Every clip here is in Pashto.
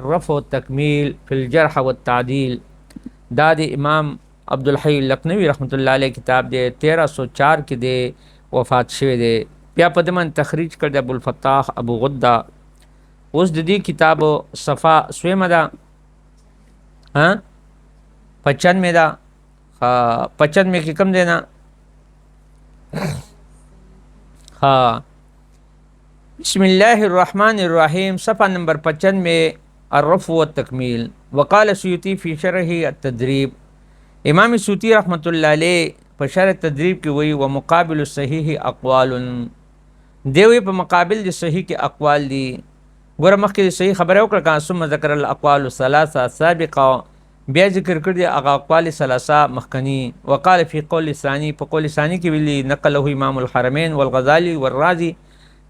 الرفع والتکمیل فی الجرح والتعدیل. دا د امام عبدالحی لکنوی رحمت الله علیه کتاب دی، 1304 کې دی وفات شوی دی. بیا په دمن تخریج کړ د ابوالفتاح ابو غده. اوس د دې کتاب صفحه سویمه ده 95 ده. 95 کې کم دی نه؟ بسم الله الرحمن الرحیم، صفحه نمبر 95، الرفع والتکمیل. وقال سیوطی فی شرح التدریب. امام سیوطی رحمت الله علیه په شرح تدریب کې وی و مقابل الصحیح اقوال، دیوی په مقابل د صحیح کې اقوال دي. ګوره مخکې د صحیح خبره وکړه، ثم ذکر الاقوال الثلاثه سابقه، بیا ذکر کړی هغه اقوال ثلاثه مخکنی. وقال فی قول ثانی، په قول ثانی کې ویلي نقله امام الحرمین والغزالی والرازی،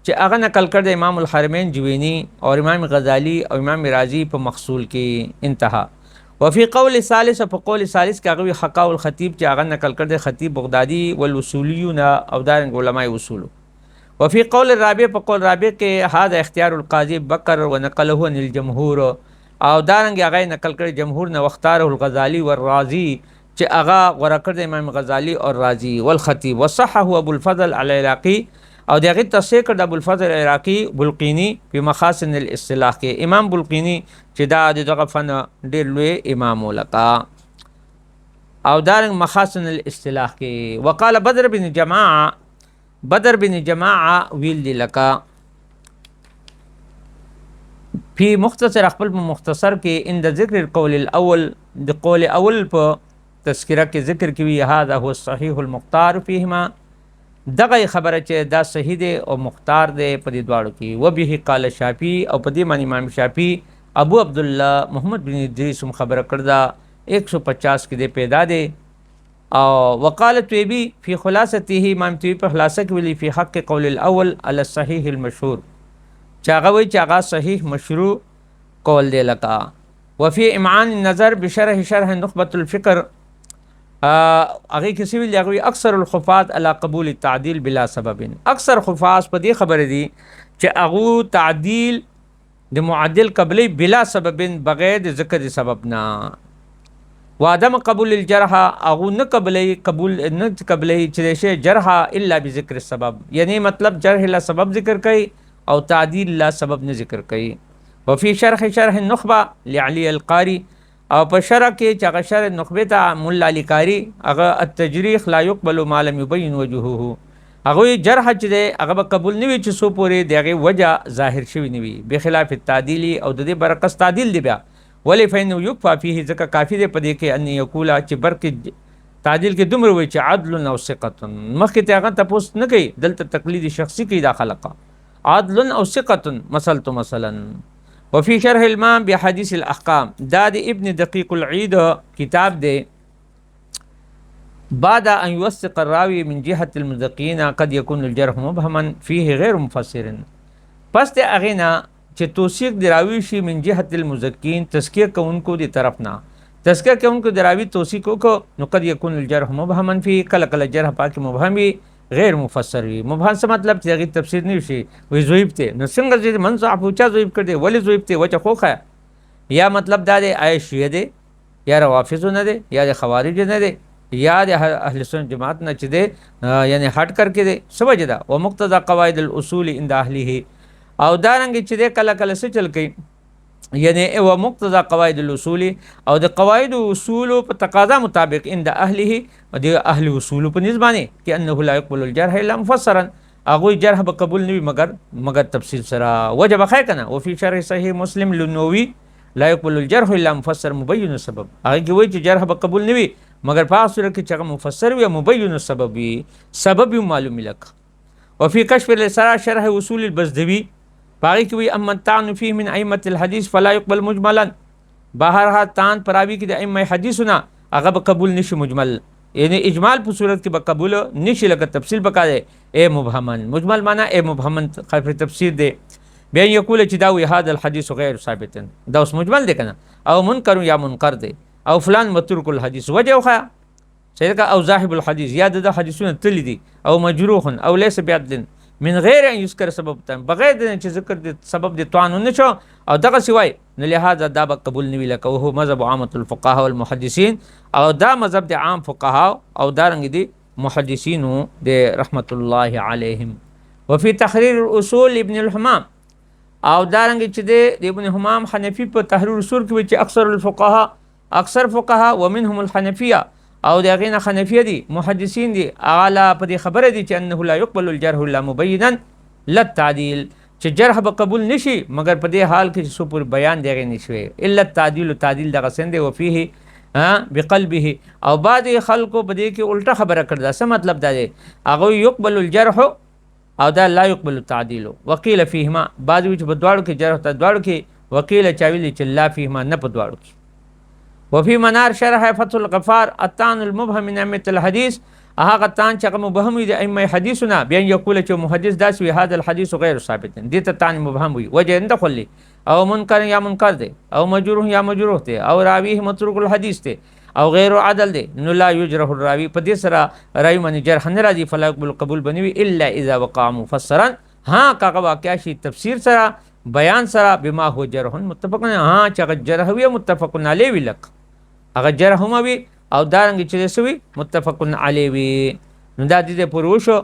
چې هغه نقل کړ د امام الحرمین جوینی او امام غزالی او امام رازی په مخصول کې، انتها. وفي قول ثالث، په قول ثالث کې هغه حقا الخطیب چې هغه نقل کړ د خطیب بغدادي والوصولیون او دارنګ علماء اصول. وفي قول الرابع، په قول رابع کې هذا اختیار القاضي بکر ونقله عن الجمهور، او دارنګ هغه نقل کړ جمهور نه، واختاره الغزالی والرازی چې هغه غوړه کړ د امام غزالی او رازی والخطیب. وصححه ابو الفضل العراقي، او دغه تصحیح کړ د ابو الفضل العراقي بلقینی په محاسن الاصطلاح کې. امام بلقینی چې دا دغه فن ډېر لوی امام ولقا، او دارنګ محاسن الاصطلاح کې. وقال بدر بن جماعه، بدر بن جماعه ویل دی لکا فی مختصر، خپل مختصر کې اند ذکر القول الاول، د قول اول په تذکرہ کې ذکر کوي هذا هو الصحیح المختار فیهما، دغه خبره چې دا صحیح دی او مختار دی په دې دواړو کې. و به قال شافعی، او په دې باندې امام شافعی ابو عبد الله محمد بن ادریس هم خبره کړ دا 150 کې دی پیدا دی. او وقال طیبی فی خلاصته، امام طیبی په خلاصه کې ویلي فی حق قول الاول علی الصحیح المشهور، چې هغه وایي چې هغه صحیح مشروع قول دی لکا. وفي امعان النظر بشرح شرح نخبة الفکر، هغه کې سی ویل هغه اکثر الخفاظ علی قبول التعدیل بلا سبب، اکثر خفاظ په دې خبره دي چې هغه تعدیل د معدل قبلی بلا سبب، بغیر د ذکر سبب نه. وعدم قبول الجرح، هغه نه قبلی قبول نه قبلی چې شی جرح الا بذکر السبب، یعنی مطلب جرح لا سبب ذکر کوي او تعدیل لا سبب نه ذکر کوي. وفي شرح النخبه لعلی القاری، او په شرح کې چې هغه شرح نخبه ته مولا علی قاری، هغه التجریح لا يقبل ما لم يبين وجهه، هغه جرح چې دی هغه قبول نه وي چې سو پورې دغه وجه ظاهر شوی نه وي، بخلاف التعدیل، او د دې برعکس تعدیل دی. بیا ولی فإنه يكفى فيه، ځکه کافی دی په دې کې ان یقول چې برکه تعدیل کې دومره وي چې عدل او ثقه، مخکې ته هغه تاسو نه کوي، دلته تقلید شخصي کې دا خلقه عدل او ثقه مثلا. وفي شرح المام بحديث الاحکام، دا د ابن دقیق العید کتاب دی. بعد ان يوثق الراوي من جهه المذقين قد يكون الجرح مبهما فيه غير مفسر، پس د اغینا چې توثیق د راوی شي من جهه المذقين، تزکیه کوونکو دی طرف نه، تزکیه کوونکو د راوی توثیق کو نو قد يكون الجرح مبهما فيه، کله کله جرح پاک مبهم وي غیر مفسر وي. مبهم څه مطلب چې هغه تفسیر نه شي، وي ضعیف ته، نو څنګه چې منصح پوچا ضعیف کړي، ولی ضعیف ته وجه خوخه، یا مطلب دا دی آی شیعه دی یا روافض نه دی یا د خوارج نه دی یا د اهل سنت جماعت نه چې دی، یعنی هټ کر کې دی سمجھ دا. و مقتضى قواعد الاصول عند اهله، او دارنګ چې دی کله کله څه چل کوي، یعنی و مقتضى قواعد الاصول، او د قواعد اصول په تقاضا مطابق عند اهله، او د اهل اصول په نسبانه کې انه لا يقبل الجرح الا مفسرا، هغه جرح به قبول نه وي مگر تفصیل سره وجب خای کنه. وفي شرح صحیح مسلم لنووي لا يقبل الجرح الا مفسر مبين السبب، هغه کې وایي چې جرح به قبول نه وي مگر په صورت کې چې هغه مفسر وي مبين السبب وي، سبب معلوم لك. وفي كشف الاسرار شرح اصول البزدوي، باقی کی وی اما تعن فيه من ائمه الحديث فلا يقبل مجملا، بهرها تان پراوی کی د ائمه حدیثنا هغه قبول نشي مجمل، یعنی اجمال په صورت کې به قبول نشي، لکه تفصیل بکاره اے مبهمن، مجمل معنی اے مبهمن خلاف تفسیر دی. بیا یقول چې دا وی هذا الحديث غیر ثابت، دا اوس مجمل دی کنه، او منکر یا منکر دی، او فلان متروک الحديث وجه خو سیدک او ذاهب الحديث، یا د حدیثونه تل دي، او مجروح او ليس بعدل، من غیر ان یذکر سبب تن، بغیر د چې ذکر د سبب د توان نه شو او دغه سوای نو لہذا دا به قبول نوی لکه وهو مذهب عامه الفقهاء والمحدثین، او دا مذهب د عام فقها او دارنګ دي محدثینو د رحمت الله علیهم. وفي تحریر الاصول ابن الحمام، او دارنګ چې د ابن حمام حنفی په تحریر الاصول کې چې اکثر الفقهاء اکثر فقها ومنهم الحنفیه او دغه نه حنفیه دي محدثین دي اعلی په دې خبره دي چې انه لا يقبل الجرح الا مبینا للتعدیل، چې جرح به قبول نشي مگر په دې حال کې چې سو پر بیان دیغه نشوي الا التعدیل، تعدیل دغه سند او فيه بقلبه، او بعض خلکو په دې کې الټه خبره کړه. څه مطلب دا دی؟ هغه يقبل الجرح او دا لا يقبل التعديل، وقيل فيهما، بعض وچ په دواړو کې جرح ته دواړو کې، وقيل چاویل چې لا فيهما نه په دواړو کې. وفي منار شرح فتح الغفار التان المبهم من ائمه الحديث، هغه تان چې هغه مبهم دي ائمه حدیثونه، بیا یقول چې محدث داس وی هذا الحديث غیر ثابت، دي ته تان مبهم وي وجه نه خلی او منکر یا منکر دی او مجروح یا مجروح دی او راوی متروک الحديث دی او غیر عدل دی، نو لا یجرح الراوی، په دې سره راوی باندې جرح نه راځي، فلا يقبل قبول بنوي الا اذا وقع مفسرا، ها کاغه واقع شي تفسیر سره بیان سره بما هو جرح متفق، ها چې جرح وی متفق علیه وی لک هغه جرح هم وي او دارنګ چې سوي متفق علیه وي، نو دا دې پروشو